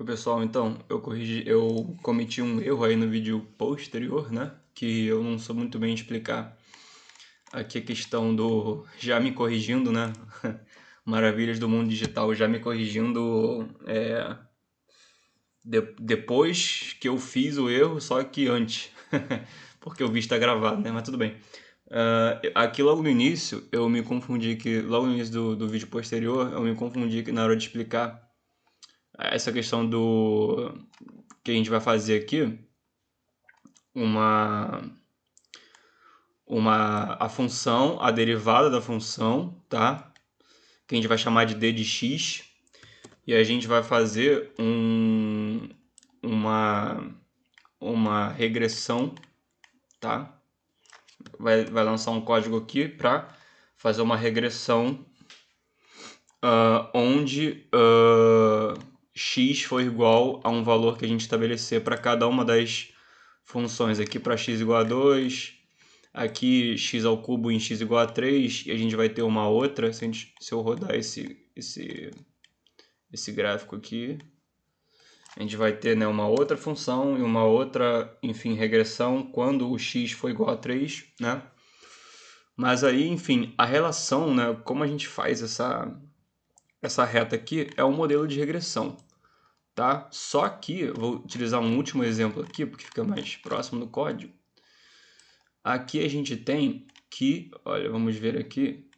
Oi, pessoal, então, eu cometi um erro aí no vídeo posterior, né? Que eu não sou muito bem explicar aqui a questão do já me corrigindo, né? Maravilhas do mundo digital, já me corrigindo depois que eu fiz o erro, só que antes, porque o vídeo está gravado, né? Mas tudo bem. Aqui logo no início, eu me confundi que, logo no início do vídeo posterior, eu me confundi que na hora de explicar essa questão do que a gente vai fazer aqui, uma a função, a derivada da função, tá? Que a gente vai chamar de d de x, e a gente vai fazer uma regressão, tá? Vai lançar um código aqui para fazer uma regressão onde x for igual a um valor que a gente estabelecer para cada uma das funções. Aqui para x igual a 2, aqui x ao cubo em x igual a 3, e a gente vai ter uma outra, se eu rodar esse gráfico aqui, a gente vai ter, né, uma outra função e uma outra, enfim, regressão quando o x for igual a 3, né? Mas aí, enfim, a relação, né, como a gente faz essa reta aqui, é um modelo de regressão, tá? Só que, eu vou utilizar um último exemplo aqui, porque fica mais próximo do código. Aqui a gente tem que, olha, vamos ver aqui,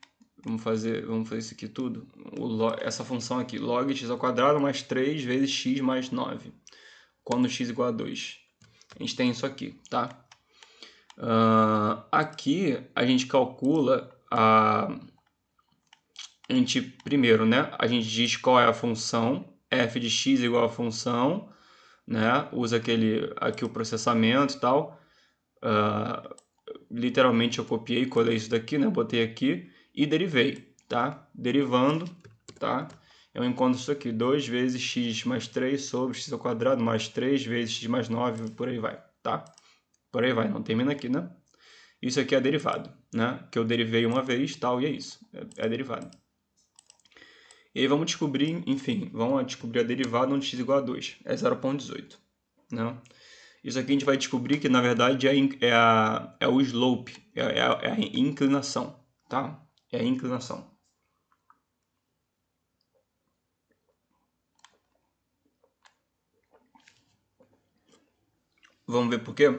vamos fazer isso aqui tudo. Essa função aqui, log x ao quadrado mais 3 vezes x mais 9, quando x igual a 2. A gente tem isso aqui, tá? Aqui a gente calcula primeiro, né? A gente diz qual é a função, f de x igual a função, né? Usa aqui o processamento e tal. Literalmente eu copiei, colei isso daqui, né? Botei aqui e derivei, tá? Derivando, tá? Eu encontro isso aqui, 2 vezes x mais 3 sobre x ao quadrado mais 3 vezes x mais 9, por aí vai, tá? Por aí vai, não termina aqui, né? Isso aqui é derivado, né? Que eu derivei uma vez, tal, e é isso. É derivado. E aí vamos descobrir, enfim, vamos descobrir a derivada onde x igual a 2. É 0,18, né? Isso aqui a gente vai descobrir que, na verdade, é o slope, é a inclinação, tá? É a inclinação. Vamos ver por quê?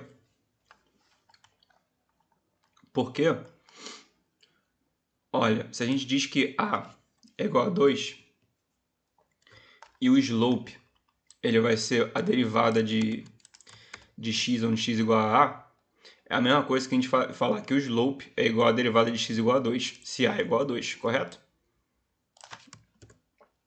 Por quê? Olha, se a gente diz que A é igual a 2 e o slope ele vai ser a derivada de x onde x igual a A, é a mesma coisa que a gente falar que o slope é igual a derivada de x igual a 2, se A é igual a 2, correto?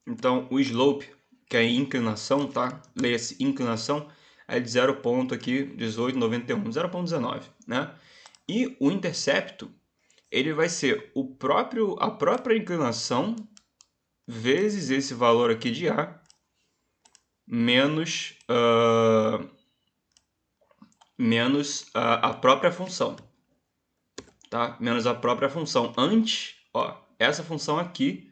Então, o slope, que é a inclinação, tá? Leia-se inclinação, é de 0,1891, 0,19, né? E o intercepto, ele vai ser a própria inclinação vezes esse valor aqui de A, menos, a própria função, tá? Menos a própria função. Antes, ó, essa função aqui,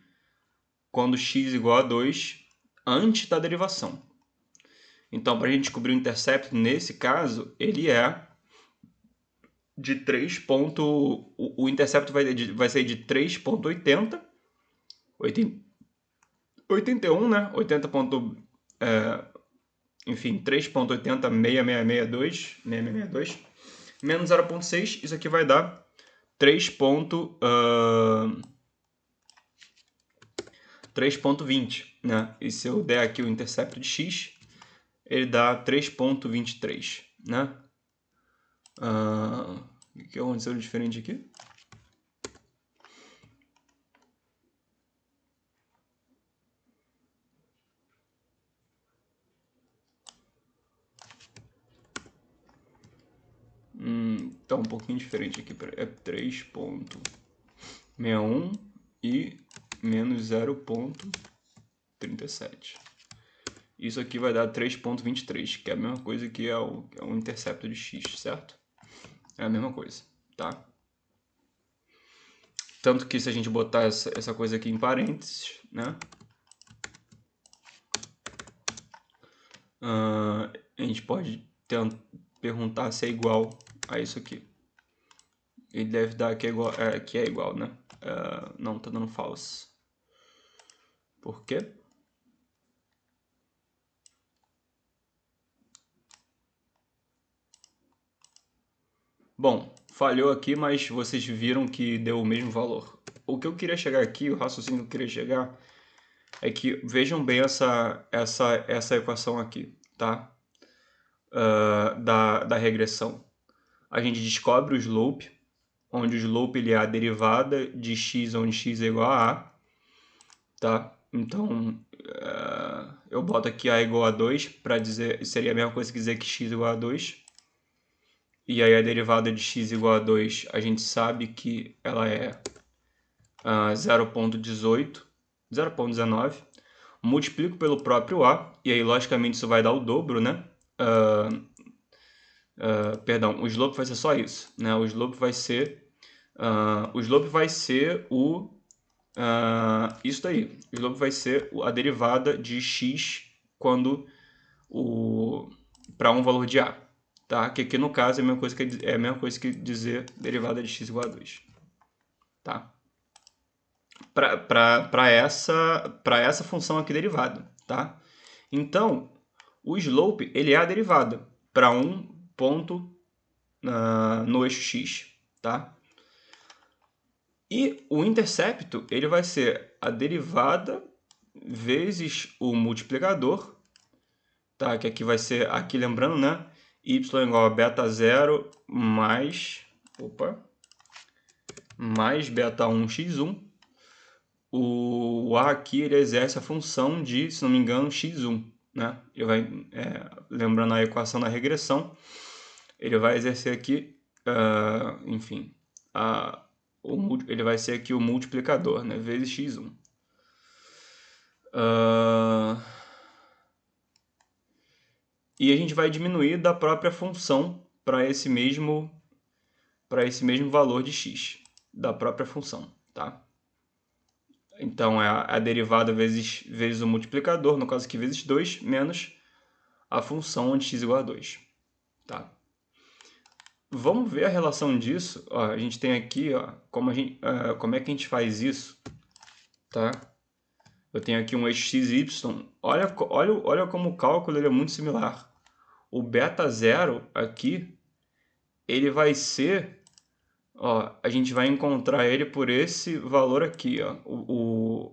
quando x igual a 2, antes da derivação. Então, para a gente descobrir o intercepto, nesse caso, ele é de 3. O intercepto vai ser de 3,80, 81, né? 80. Enfim, 3,806662, menos 0,6, isso aqui vai dar 3,20, né? E se eu der aqui o intercepto de x, ele dá 3,23, né? O que aconteceu de diferente aqui? Tá um pouquinho diferente aqui. É 3,61 e menos 0,37. Isso aqui vai dar 3,23, que é a mesma coisa que é o intercepto de x, certo? É a mesma coisa, tá? Tanto que se a gente botar essa coisa aqui em parênteses, né? a gente pode perguntar se é igual a isso aqui. Ele deve dar que é igual, né? Não, tá dando false. Por quê? Bom, falhou aqui, mas vocês viram que deu o mesmo valor. O que eu queria chegar aqui, o raciocínio que eu queria chegar, é que vejam bem essa equação aqui, tá? Da regressão. A gente descobre o slope, onde o slope ele é a derivada de x, onde x é igual a a, tá? Então, eu boto aqui a igual a 2, para dizer, seria a mesma coisa que dizer que x igual a 2. E aí a derivada de x igual a 2, a gente sabe que ela é 0,18, 0,19. Multiplico pelo próprio a, e aí logicamente isso vai dar o dobro, né? Perdão, o slope vai ser só isso, né? O slope vai ser isso daí. O slope vai ser a derivada de x quando para um valor de a, tá? Que aqui no caso é a mesma coisa que dizer derivada de x igual a 2, tá? Para essa função aqui derivada, tá? Então, o slope ele é a derivada para um ponto no eixo x, tá? E o intercepto ele vai ser a derivada vezes o multiplicador, tá? Que aqui vai ser, aqui lembrando, né? Y igual a beta 0 mais beta 1 x1. O a aqui ele exerce a função de, se não me engano, x1, né? Ele vai, lembrando a equação da regressão, ele vai exercer aqui, enfim, ele vai ser aqui o multiplicador, né? Vezes x1. E a gente vai diminuir da própria função para esse mesmo valor de x, da própria função, tá? Então, é a derivada vezes o multiplicador, no caso aqui vezes 2, menos a função de x igual a 2. Tá? Vamos ver a relação disso. Ó, a gente tem aqui como é que a gente faz isso. Tá? Eu tenho aqui um eixo x e y. Olha como o cálculo ele é muito similar. O beta 0 aqui, ele vai ser... Ó, a gente vai encontrar ele por esse valor aqui, ó, o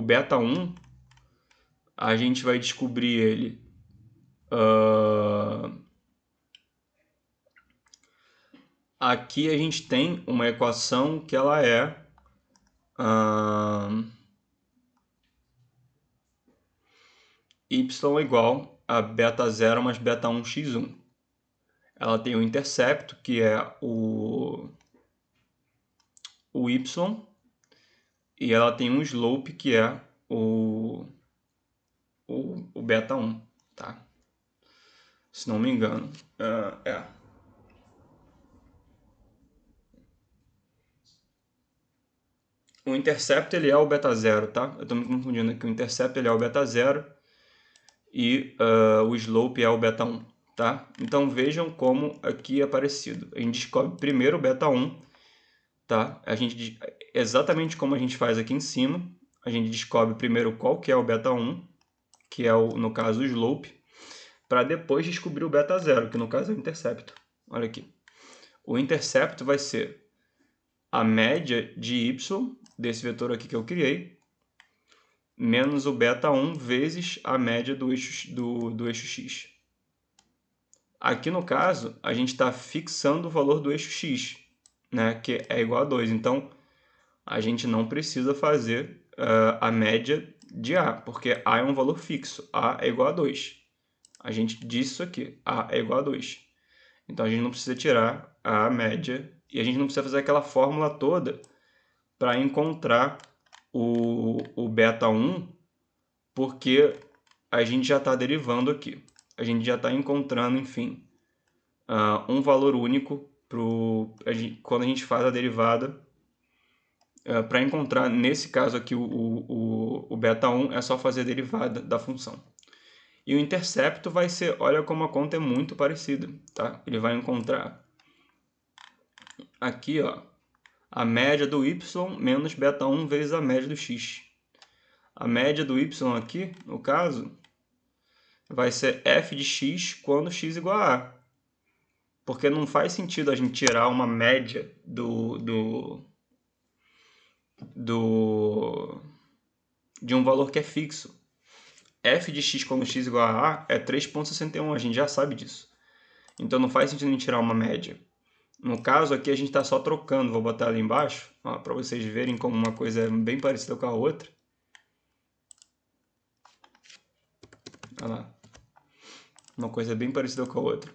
beta 1, a gente vai descobrir ele aqui a gente tem uma equação que ela é y igual a beta 0 mais beta 1 x1. Ela tem o intercepto, que é o y, e ela tem um slope, que é o beta 1, tá? Se não me engano. O intercepto ele é o beta 0, tá? Eu estou me confundindo aqui. O intercepto ele é o beta 0 e o slope é o beta 1, tá? Então vejam como aqui é parecido. A gente descobre primeiro o beta 1, tá? Exatamente como a gente faz aqui em cima. A gente descobre primeiro qual que é o beta 1, que é, no caso, o slope, para depois descobrir o beta 0, que no caso é o intercepto. Olha aqui. O intercepto vai ser a média de y, desse vetor aqui que eu criei, menos o beta 1 vezes a média do eixo x. Aqui no caso, a gente está fixando o valor do eixo x, né, que é igual a 2. Então, a gente não precisa fazer a média de a, porque a é um valor fixo, a é igual a 2. A gente disse isso aqui, a é igual a 2. Então, a gente não precisa tirar a média e a gente não precisa fazer aquela fórmula toda para encontrar o beta 1, porque a gente já está derivando aqui. A gente já está encontrando, enfim, um valor único quando a gente faz a derivada Para encontrar, nesse caso aqui, o beta 1, é só fazer a derivada da função. E o intercepto vai ser, olha como a conta é muito parecida, tá? Ele vai encontrar aqui, ó, a média do y menos beta 1 vezes a média do x. A média do y aqui, no caso, vai ser f de x quando x igual a a. Porque não faz sentido a gente tirar uma média de um valor que é fixo. F de x quando x igual a a é 3,61, a gente já sabe disso. Então não faz sentido a gente tirar uma média. No caso aqui a gente está só trocando, vou botar ali embaixo, para vocês verem como uma coisa é bem parecida com a outra. Olha lá. Uma coisa bem parecida com a outra.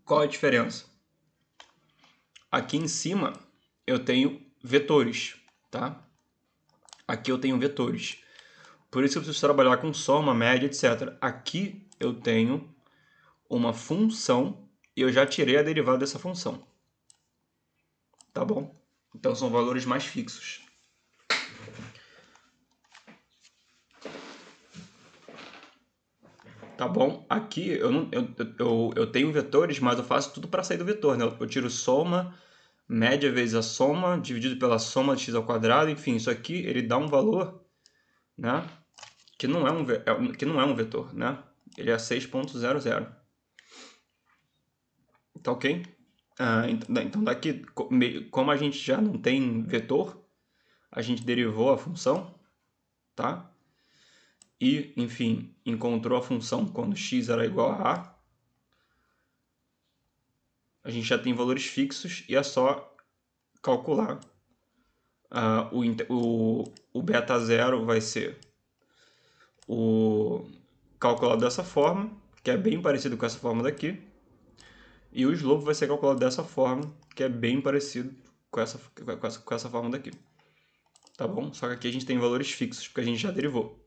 Qual a diferença? Aqui em cima eu tenho vetores, tá? Aqui eu tenho vetores. Por isso eu preciso trabalhar com soma, média, etc. Aqui eu tenho uma função e eu já tirei a derivada dessa função. Tá bom? Então são valores mais fixos. Tá bom? Aqui eu tenho vetores, mas eu faço tudo para sair do vetor, né? Eu tiro soma, média vezes a soma, dividido pela soma de x ao quadrado, enfim, isso aqui ele dá um valor, né? Que não é um vetor, né? Ele é 6,00. Tá ok? Então daqui, como a gente já não tem vetor, a gente derivou a função, tá? E, enfim, encontrou a função quando x era igual a a. A gente já tem valores fixos e é só calcular. O beta 0 vai ser calculado dessa forma, que é bem parecido com essa forma daqui. E o slope vai ser calculado dessa forma, que é bem parecido com essa forma daqui. Tá bom? Só que aqui a gente tem valores fixos, porque a gente já derivou.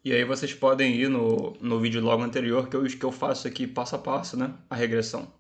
E aí vocês podem ir no vídeo logo anterior, que eu faço aqui passo a passo, né? A regressão.